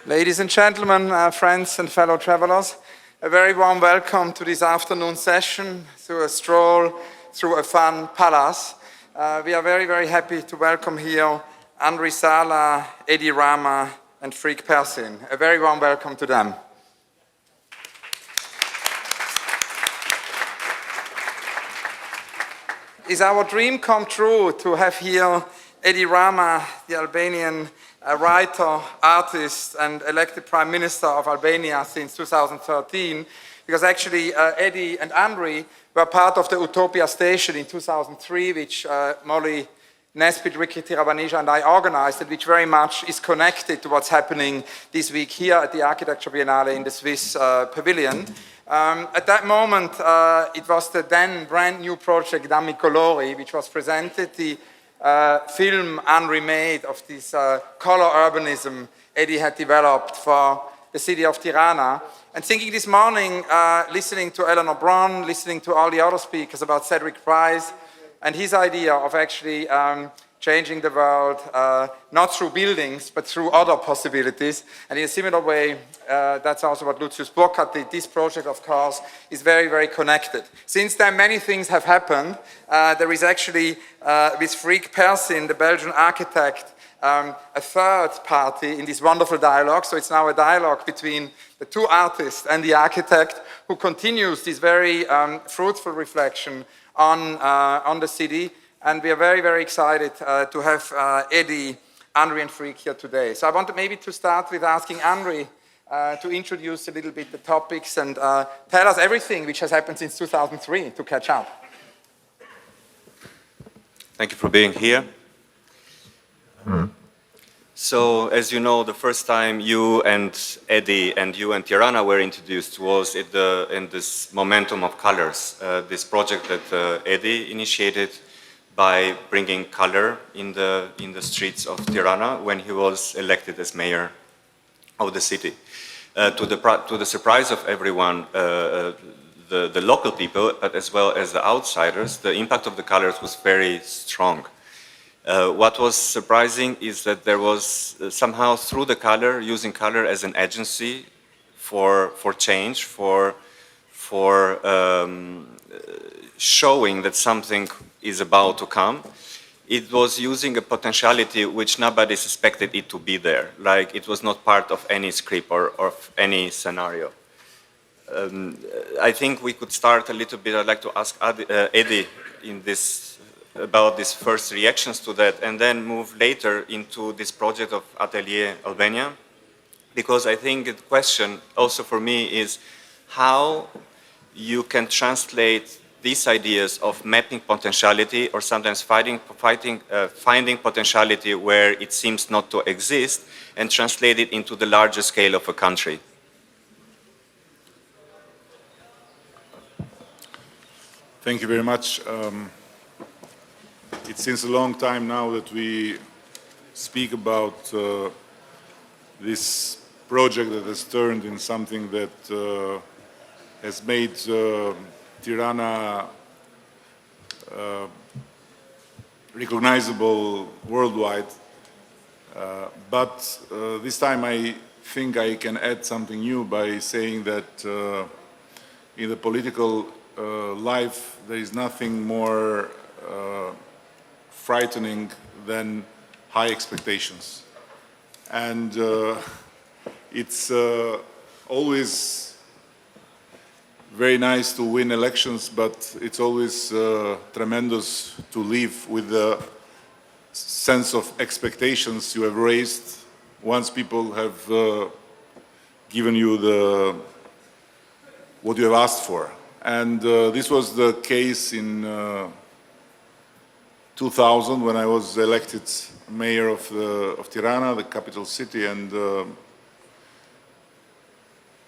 Ladies and gentlemen, friends and fellow travelers, a very warm welcome to this afternoon session through a stroll through a fun palace. We are very, very happy to welcome here Anri Sala, Edi Rama and Freek Persyn. A very warm welcome to them. It's our dream come true to have here Edi Rama, the Albanian writer, artist and elected Prime Minister of Albania since 2013, because actually Edi and Anri were part of the Utopia Station in 2003, which Molly Nesbitt, Ricky Tiravanija and I organized, and which very much is connected to what's happening this week here at the Architecture Biennale in the Swiss Pavilion. At that moment, it was the then brand new project Dammi Colori, which was presented, the film Anri made of this color urbanism Edi had developed for the city of Tirana. And thinking this morning, listening to Eleanor Braun, listening to all the other speakers about Cedric Price and his idea of actually changing the world, not through buildings, but through other possibilities. And in a similar way, that's also what Lucius Burkhardt did. This project, of course, is very, very connected. Since then, many things have happened. There is actually, with Freek Persyn, the Belgian architect, a third party in this wonderful dialogue. So it's now a dialogue between the two artists and the architect who continues this very fruitful reflection on the city. And we are very, very excited to have Edi, Anri and Freek here today. So I wanted maybe to start with asking Anri to introduce a little bit the topics and tell us everything which has happened since 2003 to catch up. Thank you for being here. So, as you know, the first time you and Edi and you and Tirana were introduced was in this Momentum of Colors, this project that Edi initiated by bringing color in the streets of Tirana when he was elected as mayor of the city. To the surprise of everyone, the local people, but as well as the outsiders, the impact of the colors was very strong. What was surprising is that there was somehow through the color, using color as an agency for change, for showing that something is about to come. It was using a potentiality which nobody suspected it to be there, like it was not part of any script or of any scenario. I think we could start a little bit. I'd like to ask Edi about these first reactions to that, and then move later into this project of Atelier Albania, because I think the question also for me is how you can translate these ideas of mapping potentiality or sometimes finding potentiality where it seems not to exist and translate it into the larger scale of a country. Thank you very much. It seems a long time now that we speak about this project that has turned in something that has made Tirana recognizable worldwide. But this time I think I can add something new by saying that in the political life there is nothing more frightening than high expectations. And it's always very nice to win elections, but it's always tremendous to live with the sense of expectations you have raised once people have given you what you have asked for. And this was the case in 2000 when I was elected mayor of Tirana, the capital city, and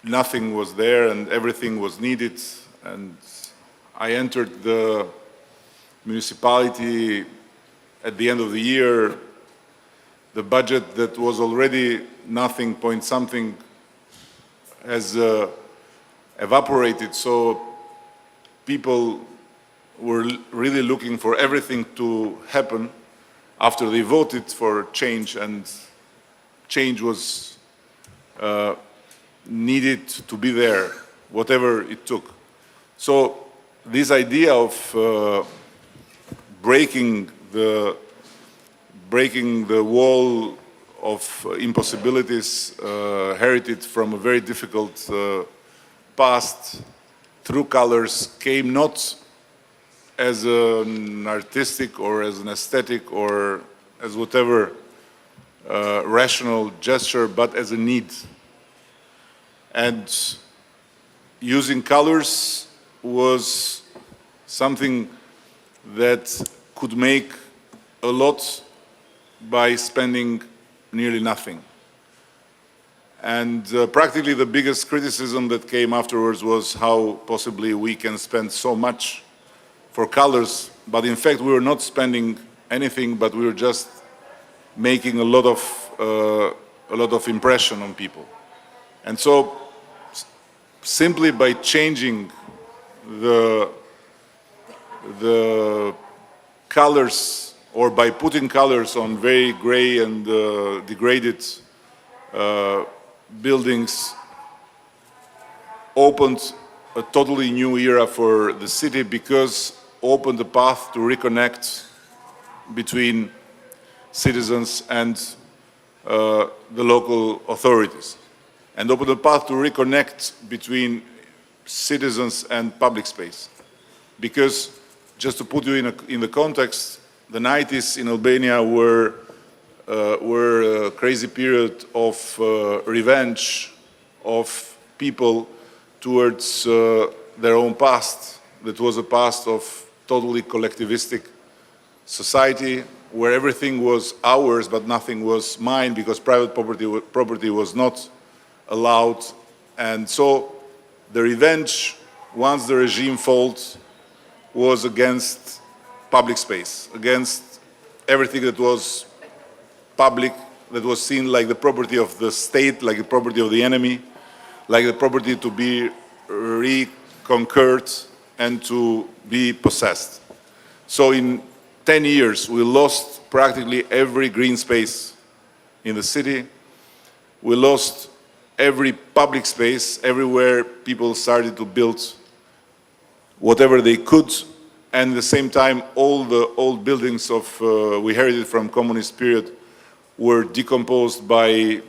nothing was there and everything was needed. And I entered the municipality at the end of the year. The budget that was already nothing point something has evaporated, so people were really looking for everything to happen after they voted for change, and change was needed to be there, whatever it took. So this idea of breaking the wall of impossibilities heritage from a very difficult past through colors came not as an artistic or as an aesthetic or as whatever rational gesture, but as a need. And using colors was something that could make a lot by spending nearly nothing. And practically the biggest criticism that came afterwards was how possibly we can spend so much for colors, but in fact we were not spending anything, but we were just making a lot of impression on people. And so simply by changing the colors, or by putting colors on very gray and degraded buildings, opened a totally new era for the city, because opened the path to reconnect between citizens and the local authorities, and opened the path to reconnect between citizens and public space. Because, just to put you in the context, the 90s in Albania were a crazy period of revenge of people towards their own past. That was a past of totally collectivistic society, where everything was ours but nothing was mine, because private property was not allowed. And so the revenge, once the regime falls, was against public space, against everything that was public, that was seen like the property of the state, like the property of the enemy, like the property to be reconquered and to be possessed. So in 10 years, we lost practically every green space in the city. We lost every public space. Everywhere people started to build whatever they could, and at the same time all the old buildings we inherited from communist period were decomposed by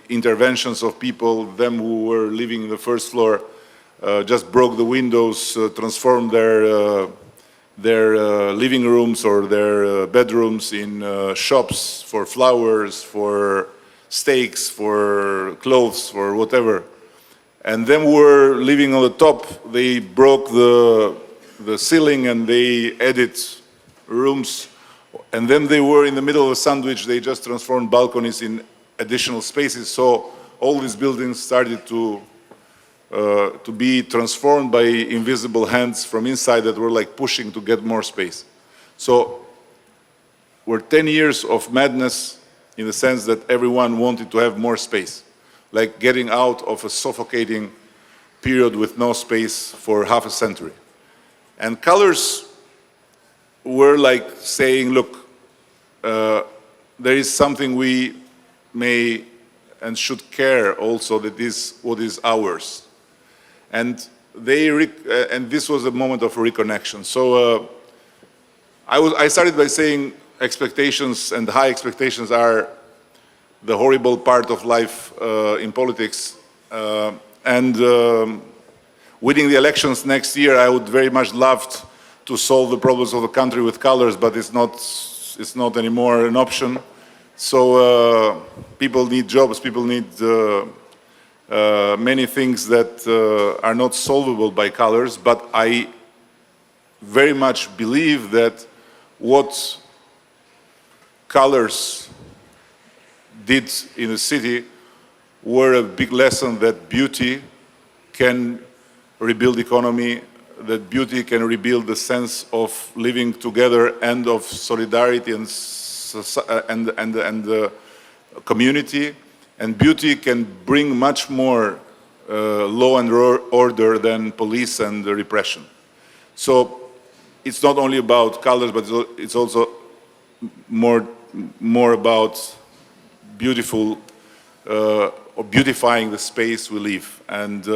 interventions of people. Them who were living in the first floor just broke the windows, transformed their living rooms or their bedrooms in shops for flowers, for steaks, for clothes, for whatever. And them who were living on the top, they broke the ceiling and they added rooms. And then they were in the middle of a sandwich, they just transformed balconies in additional spaces. So all these buildings started to be transformed by invisible hands from inside that were like pushing to get more space. So we're 10 years of madness in the sense that everyone wanted to have more space, like getting out of a suffocating period with no space for half a century. And colors were like saying, look, there is something we may and should care also, that is what is ours. And this was a moment of reconnection. So I started by saying expectations and high expectations are the horrible part of life in politics. Winning the elections next year, I would very much love to solve the problems of the country with colors, but it's not anymore an option. So people need jobs, people need many things that are not solvable by colors, but I very much believe that what colors did in the city were a big lesson that beauty can rebuild economy, that beauty can rebuild the sense of living together and of solidarity and community. And beauty can bring much more law and order than police and repression. So it's not only about colors, but it's also more about beautiful or beautifying the space we live. And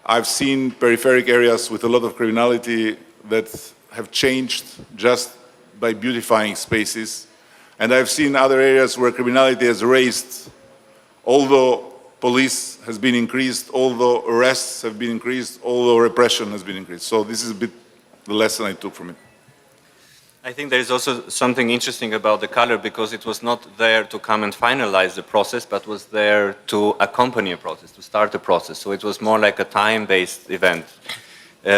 I've seen peripheric areas with a lot of criminality that have changed just by beautifying spaces. And I've seen other areas where criminality has raised, although police has been increased, although arrests have been increased, although repression has been increased. So this is a bit the lesson I took from it. I think there is also something interesting about the color, because it was not there to come and finalize the process, but was there to accompany a process, to start a process. So it was more like a time-based event.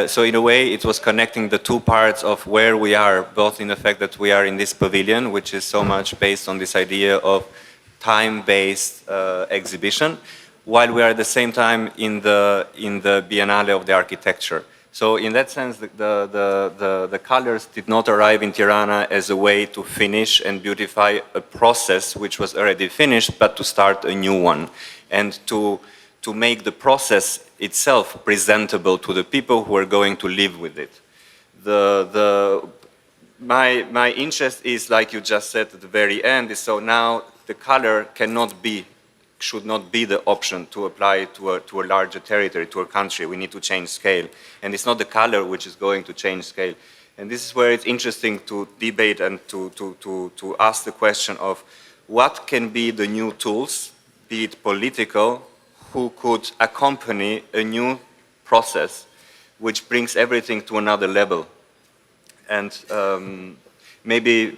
So in a way, it was connecting the two parts of where we are, both in the fact that we are in this pavilion, which is so much based on this idea of time-based exhibition, while we are at the same time in the Biennale of the Architecture. So in that sense, the colors did not arrive in Tirana as a way to finish and beautify a process which was already finished, but to start a new one, and to make the process itself presentable to the people who are going to live with it. My interest is, like you just said at the very end, is so now the color should not be the option to apply to a larger territory, to a country. We need to change scale. And it's not the color which is going to change scale. And this is where it's interesting to debate and to ask the question of what can be the new tools, be it political, who could accompany a new process which brings everything to another level. And maybe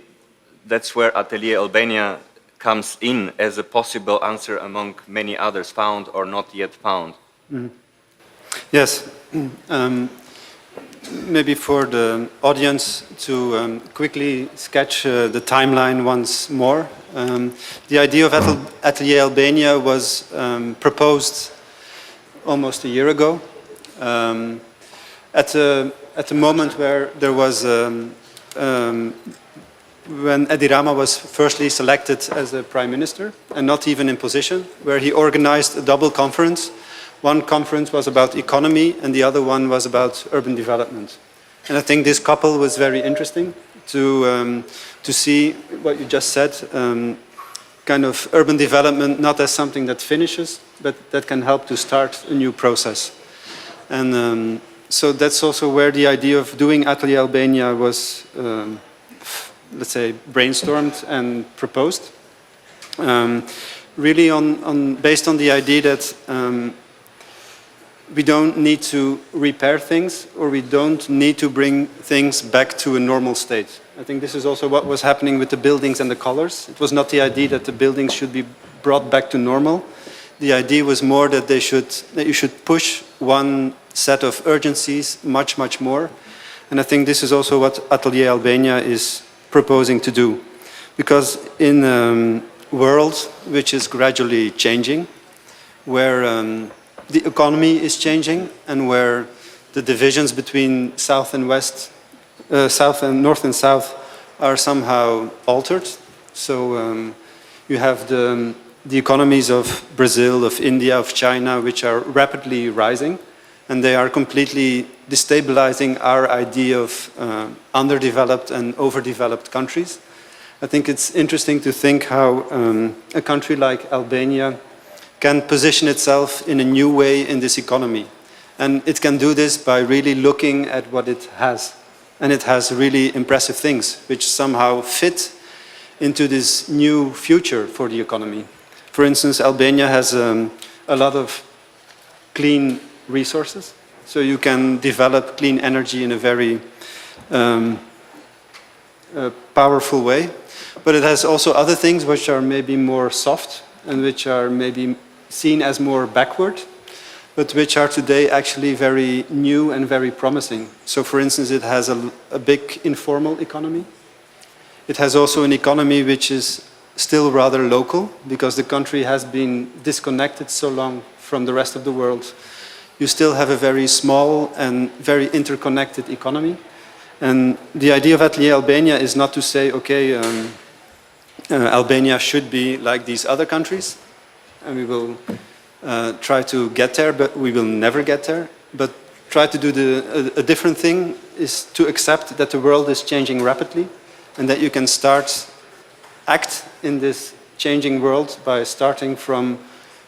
that's where Atelier Albania comes in as a possible answer among many others found or not yet found. Mm-hmm. Yes. Maybe for the audience to quickly sketch the timeline once more. The idea of Atelier Albania was proposed almost a year ago at a moment where there was when Edi Rama was firstly selected as a prime minister and not even in position, where he organized a double conference. One conference was about economy and the other one was about urban development. And I think this couple was very interesting to see what you just said, kind of urban development not as something that finishes, but that can help to start a new process. And so that's also where the idea of doing Atelier Albania was let's say, brainstormed and proposed. Really based on the idea that we don't need to repair things, or we don't need to bring things back to a normal state. I think this is also what was happening with the buildings and the colors. It was not the idea that the buildings should be brought back to normal. The idea was more that you should push one set of urgencies much, much more. And I think this is also what Atelier Albania is proposing to do, because in a world which is gradually changing, where the economy is changing and where the divisions between South and West, North and South are somehow altered. So you have the economies of Brazil, of India, of China, which are rapidly rising, and they are completely destabilizing our idea of underdeveloped and overdeveloped countries. I think it's interesting to think how a country like Albania can position itself in a new way in this economy. And it can do this by really looking at what it has. And it has really impressive things which somehow fit into this new future for the economy. For instance, Albania has a lot of clean resources. So you can develop clean energy in a very powerful way. But it has also other things which are maybe more soft and which are maybe seen as more backward, but which are today actually very new and very promising. So for instance, it has a big informal economy. It has also an economy which is still rather local, because the country has been disconnected so long from the rest of the world. You still have a very small and very interconnected economy. And the idea of Atelier Albania is not to say, okay, Albania should be like these other countries, and we will try to get there, but we will never get there. But try to do a different thing, is to accept that the world is changing rapidly, and that you can act in this changing world by starting from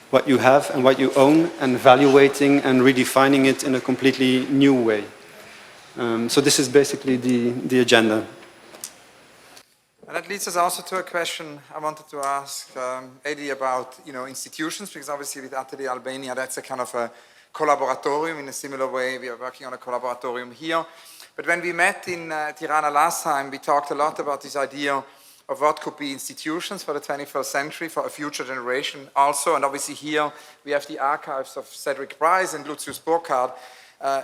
what you have and what you own and evaluating and redefining it in a completely new way. So this is basically the agenda. And that leads us also to a question I wanted to ask Edi about, institutions, because obviously with Atelier Albania, that's a kind of a collaboratorium. In a similar way, we are working on a collaboratorium here. But when we met in Tirana last time, we talked a lot about this idea of what could be institutions for the 21st century, for a future generation also. And obviously here we have the archives of Cedric Price and Lucius Burkhardt.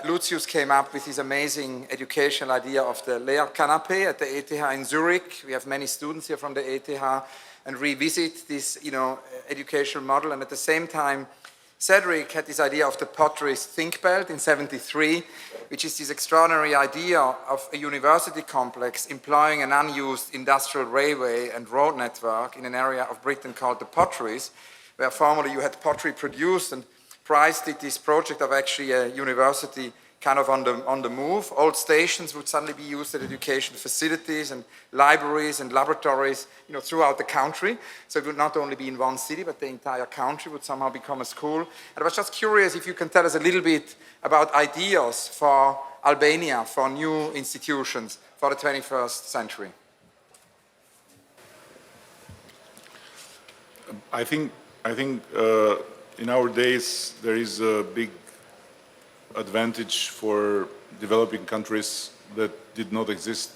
Lucius came up with this amazing educational idea of the Lehrkanape at the ETH in Zurich. We have many students here from the ETH and revisit this educational model. And at the same time, Cedric had this idea of the Potteries Think Belt in '73, which is this extraordinary idea of a university complex employing an unused industrial railway and road network in an area of Britain called the Potteries, where formerly you had pottery produced, and Price did this project of actually a university kind of on the move. Old stations would suddenly be used as education facilities and libraries and laboratories, throughout the country. So it would not only be in one city, but the entire country would somehow become a school. And I was just curious if you can tell us a little bit about ideas for Albania, for new institutions for the 21st century. I think in our days there is a big advantage for developing countries that did not exist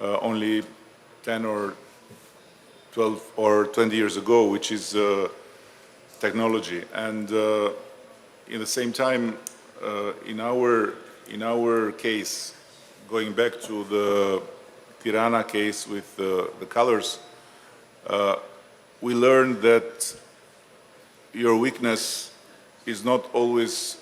only 10 or 12 or 20 years ago, which is technology. And in the same time, in our case, going back to the Tirana case with the colors, we learned that your weakness is not always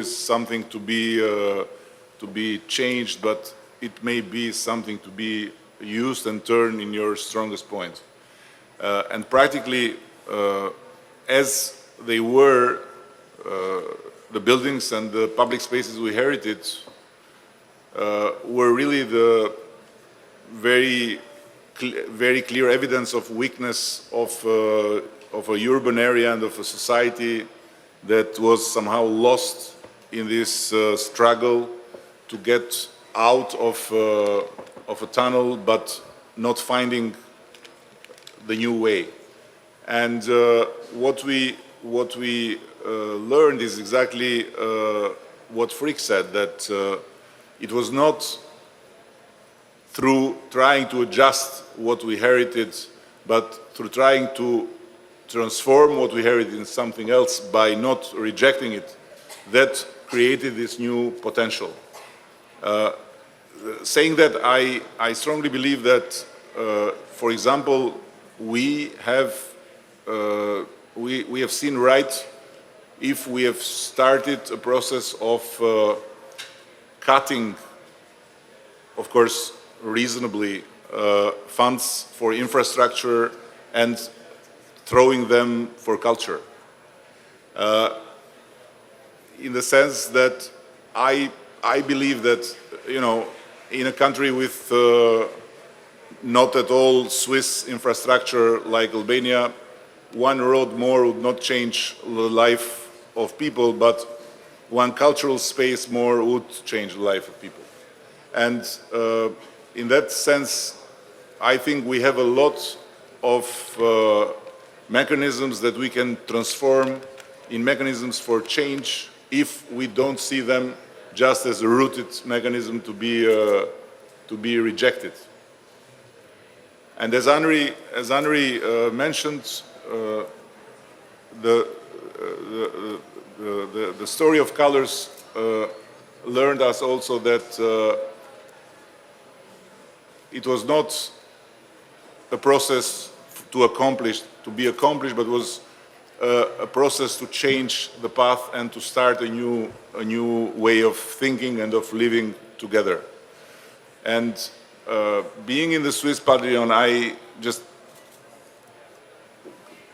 something to be changed, but it may be something to be used and turned in your strongest point. And practically, as they were, the buildings and the public spaces we inherited were really the very clear evidence of weakness of a urban area and of a society that was somehow lost in this struggle to get out of a tunnel, but not finding the new way. And what we learned is exactly what Freek said, that it was not through trying to adjust what we inherited, but through trying to transform what we inherited in something else by not rejecting it, that created this new potential. Saying that, I strongly believe that, for example, we have seen right if we have started a process of cutting, of course, reasonably, funds for infrastructure and throwing them for culture. In the sense that I believe that, in a country with not at all Swiss infrastructure like Albania, one road more would not change the life of people, but one cultural space more would change the life of people. And in that sense, I think we have a lot of mechanisms that we can transform in mechanisms for change if we don't see them just as a rooted mechanism to be rejected. And as Anri mentioned, the story of colors learned us also that it was not a process to be accomplished, but was a process to change the path and to start a new way of thinking and of living together. And being in the Swiss Pavilion, I just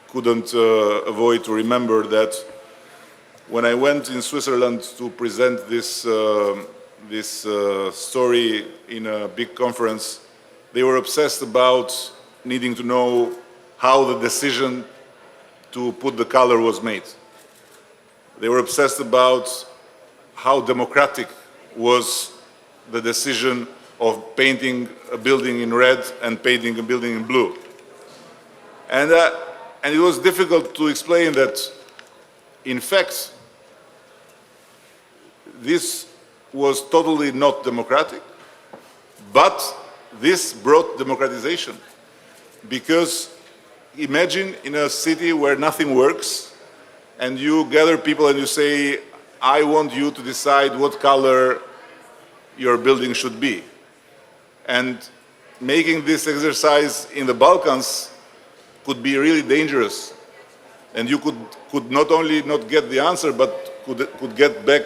couldn't avoid to remember that when I went in Switzerland to present this story in a big conference, They were obsessed about needing to know how the decision to put the color was made. They were obsessed about how democratic was the decision of painting a building in red and painting a building in blue. And it was difficult to explain that, in fact, this was totally not democratic, but this brought democratization. Because imagine in a city where nothing works, and you gather people and you say, I want you to decide what color your building should be. And making this exercise in the Balkans could be really dangerous. And you could not only not get the answer, but could get back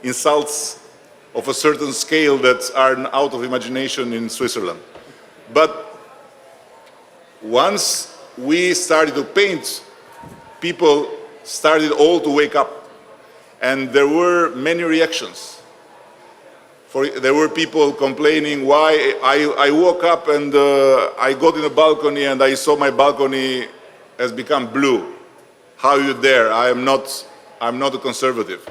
insults of a certain scale that are out of imagination in Switzerland. But once we started to paint, people started all to wake up. And there were many reactions. There were people complaining why I woke up and I got in a balcony and I saw my balcony has become blue. How you dare? I'm not a conservative.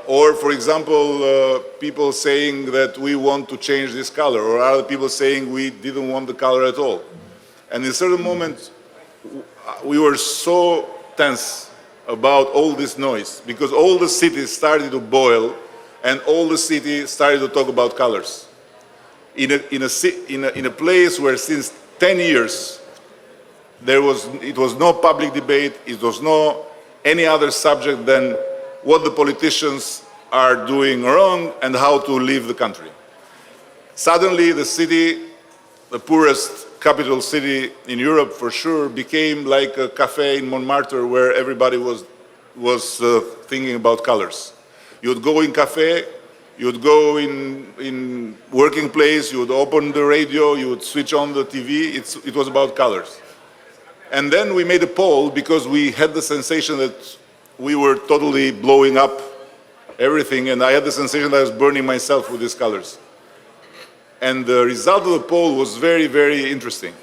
Or, for example, people saying that we want to change this color, or other people saying we didn't want the color at all. And in a certain moment, we were so tense about all this noise, because all the cities started to boil, and all the city started to talk about colors. In a place where since 10 years, it was no public debate, it was no any other subject than what the politicians are doing wrong and how to leave the country. Suddenly the city, the poorest capital city in Europe for sure, became like a cafe in Montmartre where everybody was thinking about colors. You would go in cafe, you would go in working place, you would open the radio, you would switch on the TV, it was about colors. And then we made a poll because we had the sensation that we were totally blowing up everything, and I had the sensation that I was burning myself with these colors. And the result of the poll was very, very interesting.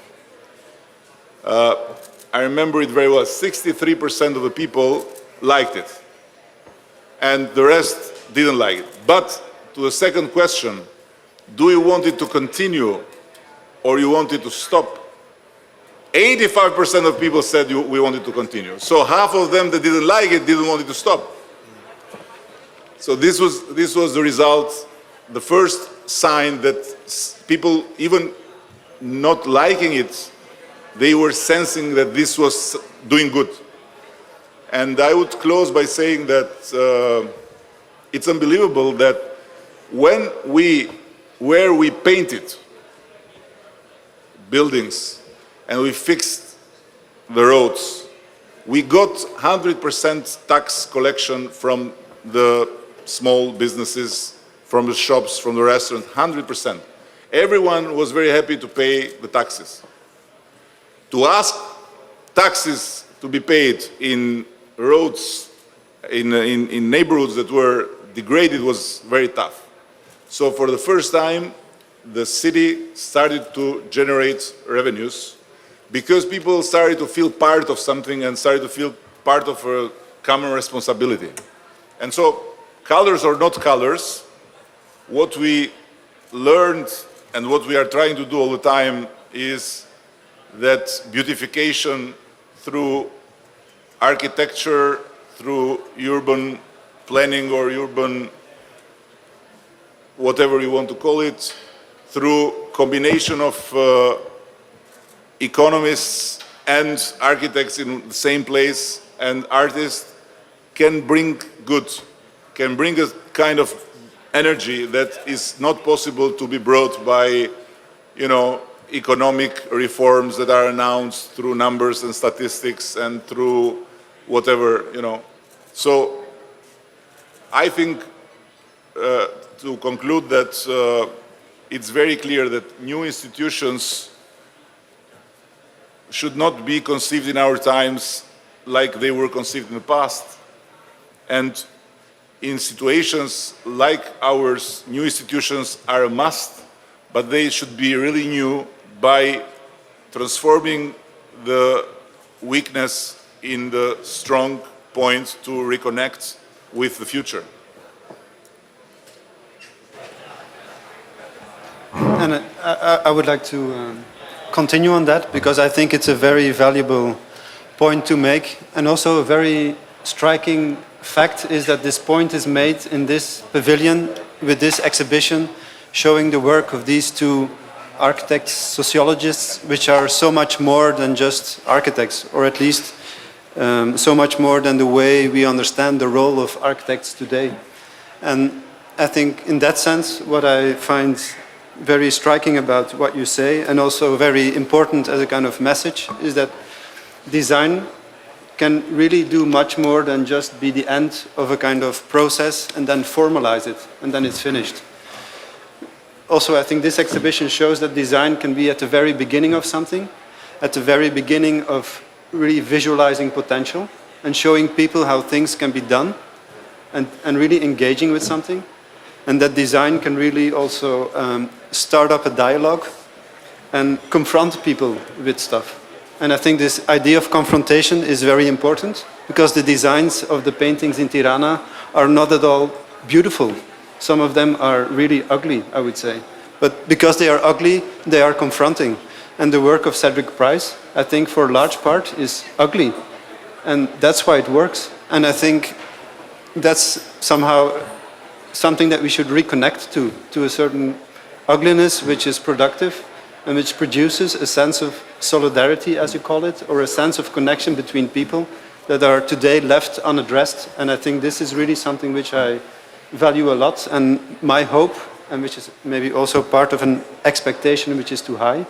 I remember it very well. 63% of the people liked it, and the rest didn't like it. But to the second question, do you want it to continue or you want it to stop? 85% of people said we want it to continue. So half of them that didn't like it didn't want it to stop. So this was the result, the first sign that people, even not liking it, they were sensing that this was doing good. And I would close by saying that it's unbelievable that where we painted buildings and we fixed the roads, we got 100% tax collection from the small businesses, from the shops, from the restaurant, 100%. Everyone was very happy to pay the taxes. To ask taxes to be paid in roads, in neighborhoods that were degraded was very tough. So for the first time, the city started to generate revenues because people started to feel part of something and started to feel part of a common responsibility. And so, colors or not colors, what we learned and what we are trying to do all the time is that beautification through architecture, through urban planning or urban whatever you want to call it, through combination of economists and architects in the same place and artists can bring good, can bring a kind of energy that is not possible to be brought by, economic reforms that are announced through numbers and statistics and through whatever, So I think to conclude that it's very clear that new institutions should not be conceived in our times like they were conceived in the past. And in situations like ours, new institutions are a must, but they should be really new by transforming the weakness in the strong points to reconnect with the future. And I would like to continue on that, because I think it's a very valuable point to make, and also a very striking fact is that this point is made in this pavilion with this exhibition showing the work of these two architects, sociologists, which are so much more than just architects, or at least so much more than the way we understand the role of architects today. And I think in that sense, what I find very striking about what you say, and also very important as a kind of message, is that design can really do much more than just be the end of a kind of process and then formalize it, and then it's finished. Also, I think this exhibition shows that design can be at the very beginning of something, at the very beginning of really visualizing potential and showing people how things can be done, and really engaging with something. And that design can really also start up a dialogue and confront people with stuff. And I think this idea of confrontation is very important, because the designs of the paintings in Tirana are not at all beautiful. Some of them are really ugly, I would say. But because they are ugly, they are confronting. And the work of Cedric Price, I think for a large part, is ugly. And that's why it works. And I think that's somehow something that we should reconnect to a certain ugliness which is productive and which produces a sense of solidarity, as you call it, or a sense of connection between people that are today left unaddressed. And I think this is really something which I value a lot, and my hope, and which is maybe also part of an expectation which is too high,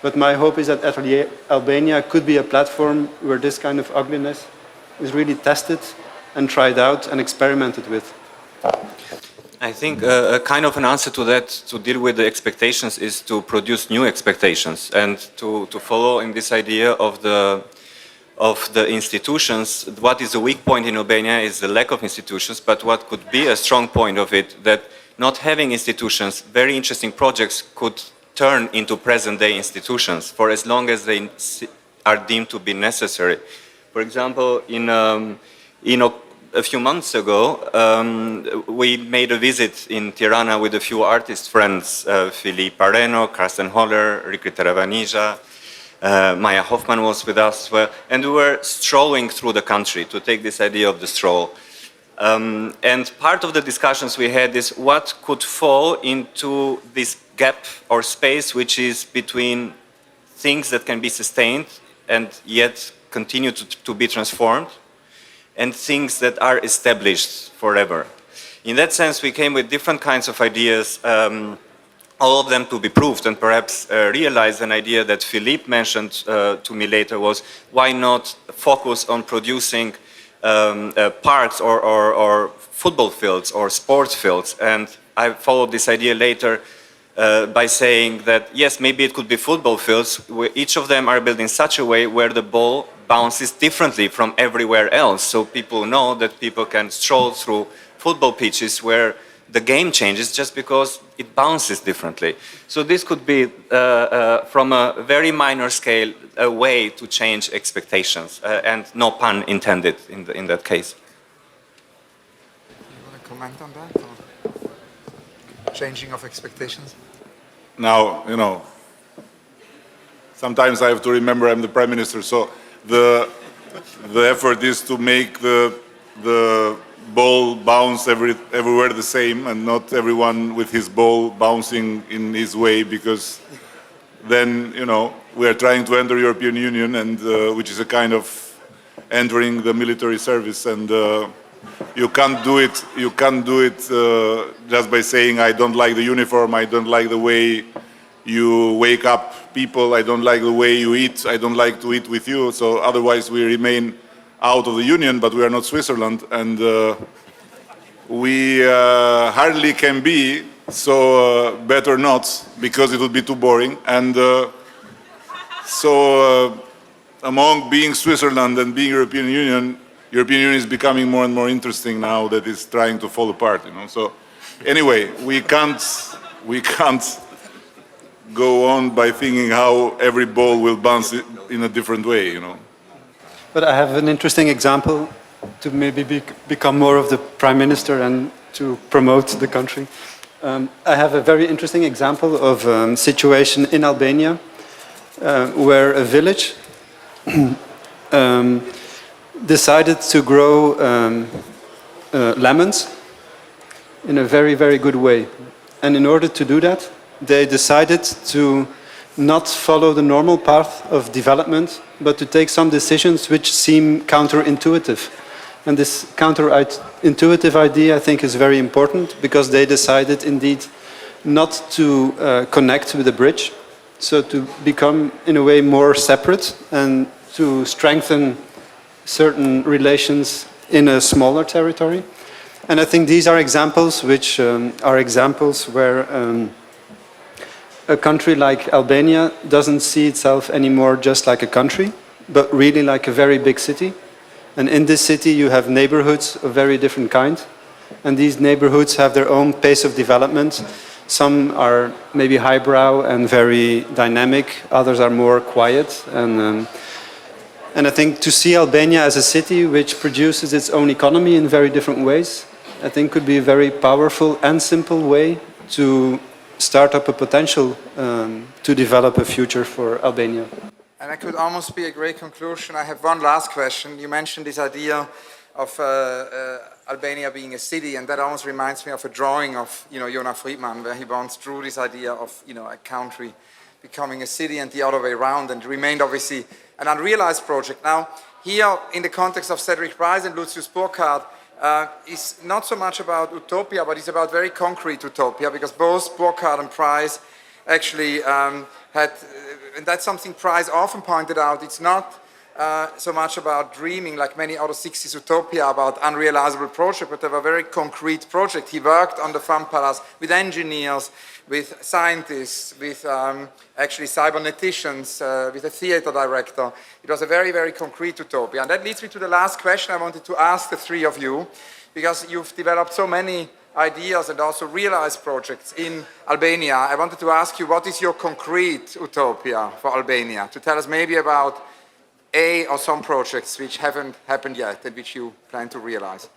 but my hope is that Atelier Albania could be a platform where this kind of ugliness is really tested and tried out and experimented with. I think a kind of an answer to that, to deal with the expectations, is to produce new expectations, and to follow in this idea of the institutions. What is a weak point in Albania is the lack of institutions, but what could be a strong point of it, that not having institutions, very interesting projects could turn into present-day institutions for as long as they are deemed to be necessary. For example, a few months ago, we made a visit in Tirana with a few artist friends, Philippe Areno, Carsten Holler, Rikri Teravanija, Maya Hoffman was with us as well, and we were strolling through the country to take this idea of the stroll. And part of the discussions we had is what could fall into this gap or space which is between things that can be sustained and yet continue to be transformed, and things that are established forever. In that sense, we came with different kinds of ideas, all of them to be proved, and perhaps realize an idea that Philippe mentioned to me later was, why not focus on producing parks or football fields or sports fields? And I followed this idea later by saying that, yes, maybe it could be football fields, where each of them are built in such a way where the ball bounces differently from everywhere else. So people know that people can stroll through football pitches where the game changes just because it bounces differently. So this could be, from a very minor scale, a way to change expectations, and no pun intended in that case. You want to comment on that? Or changing of expectations? Now, you know, sometimes I have to remember I'm the Prime Minister, so the effort is to make the ball bounce everywhere the same, and not everyone with his ball bouncing in his way, because then, you know, we are trying to enter European Union, and which is a kind of entering the military service, and you can't do it. You can't do it just by saying, I don't like the uniform, I don't like the way you wake up people, I don't like the way you eat, I don't like to eat with you. So otherwise we remain out of the Union, but we are not Switzerland, and we hardly can be, so better not, because it would be too boring. And so among being Switzerland and being European Union is becoming more and more interesting now that it's trying to fall apart, you know. So anyway, we can't go on by thinking how every ball will bounce in a different way, you know. But I have an interesting example to maybe become more of the prime minister and to promote the country. I have a very interesting example of a situation in Albania where a village decided to grow lemons in a very, very good way. And in order to do that, they decided to not follow the normal path of development, but to take some decisions which seem counterintuitive. And this counterintuitive idea, I think, is very important because they decided indeed not to connect with the bridge, so to become, in a way, more separate and to strengthen certain relations in a smaller territory. And I think these are examples which are examples where a country like Albania doesn't see itself anymore just like a country, but really like a very big city. And in this city you have neighborhoods of very different kind. And these neighborhoods have their own pace of development. Some are maybe highbrow and very dynamic, others are more quiet. And I think to see Albania as a city which produces its own economy in very different ways, I think could be a very powerful and simple way to start up a potential to develop a future for Albania. And that could almost be a great conclusion. I have one last question. You mentioned this idea of Albania being a city, and that almost reminds me of a drawing of Jonas Friedman, where he once drew this idea of a country becoming a city and the other way around, and it remained obviously an unrealized project. Now, here in the context of Cedric Price and Lucius Burkhardt, is not so much about utopia, but it's about very concrete utopia, because both Burkhardt and Price actually had, and that's something Price often pointed out, it's not so much about dreaming like many other 60s utopia about unrealizable projects, but they were very concrete projects. He worked on the Fun Palace with engineers, with scientists, with actually cyberneticians, with a theater director. It was a very, very concrete utopia. And that leads me to the last question I wanted to ask the three of you, because you've developed so many ideas and also realized projects in Albania. I wanted to ask you, what is your concrete utopia for Albania? To tell us maybe about a or some projects which haven't happened yet and which you plan to realize.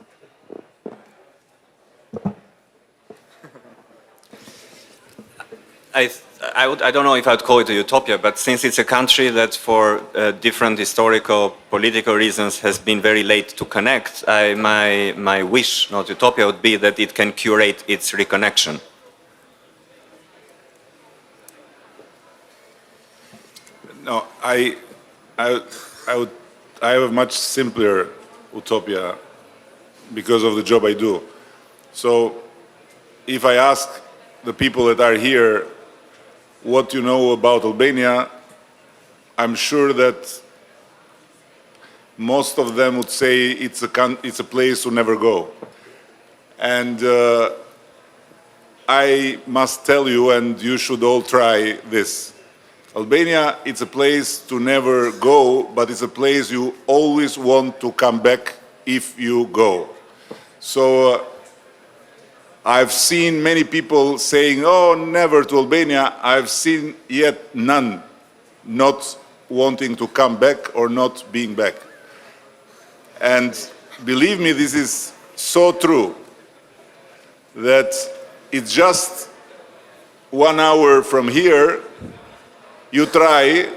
I don't know if I'd call it a utopia, but since it's a country that for different historical, political reasons has been very late to connect, my wish, not utopia, would be that it can curate its reconnection. No, I have a much simpler utopia because of the job I do. So if I ask the people that are here what you know about Albania, I'm sure that most of them would say it's a place to never go. And I must tell you, and you should all try this. Albania, it's a place to never go, but it's a place you always want to come back if you go. So I've seen many people saying, oh, never to Albania. I've seen yet none not wanting to come back or not being back. And believe me, this is so true that it's just 1 hour from here. You try,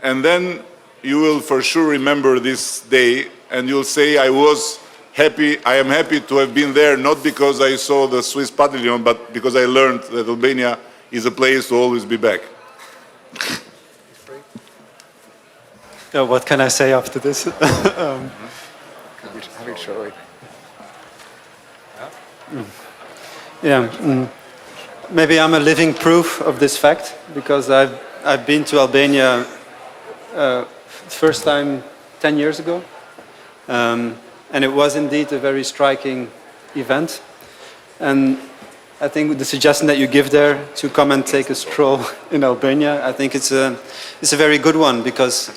and then you will for sure remember this day, and you'll say, I am happy to have been there, not because I saw the Swiss Pavilion, but because I learned that Albania is a place to always be back. What can I say after this? I will show it. Maybe I'm a living proof of this fact, because I've been to Albania first time 10 years ago. And it was indeed a very striking event. And I think the suggestion that you give there to come and take a stroll in Albania, I think it's a very good one, because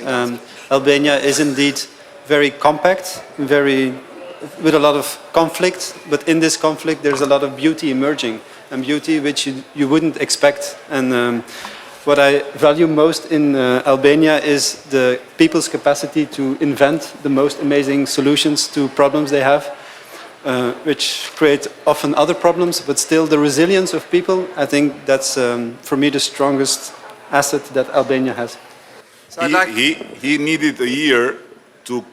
Albania is indeed very compact, with a lot of conflict, but in this conflict there's a lot of beauty emerging, and beauty which you wouldn't expect. And what I value most in Albania is the people's capacity to invent the most amazing solutions to problems they have, which create often other problems, but still the resilience of people, I think that's, for me, the strongest asset that Albania has. So I'd like- He needed a year to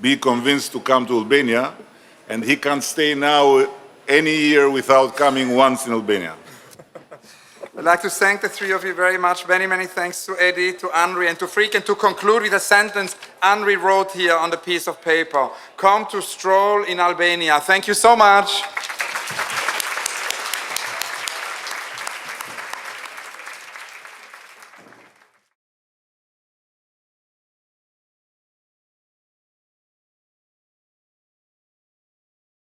be convinced to come to Albania, and he can't stay now any year without coming once in Albania. I'd like to thank the three of you very much. Many, many thanks to Edi, to Anri, and to Freek. And to conclude with a sentence Anri wrote here on the piece of paper. Come to stroll in Albania. Thank you so much.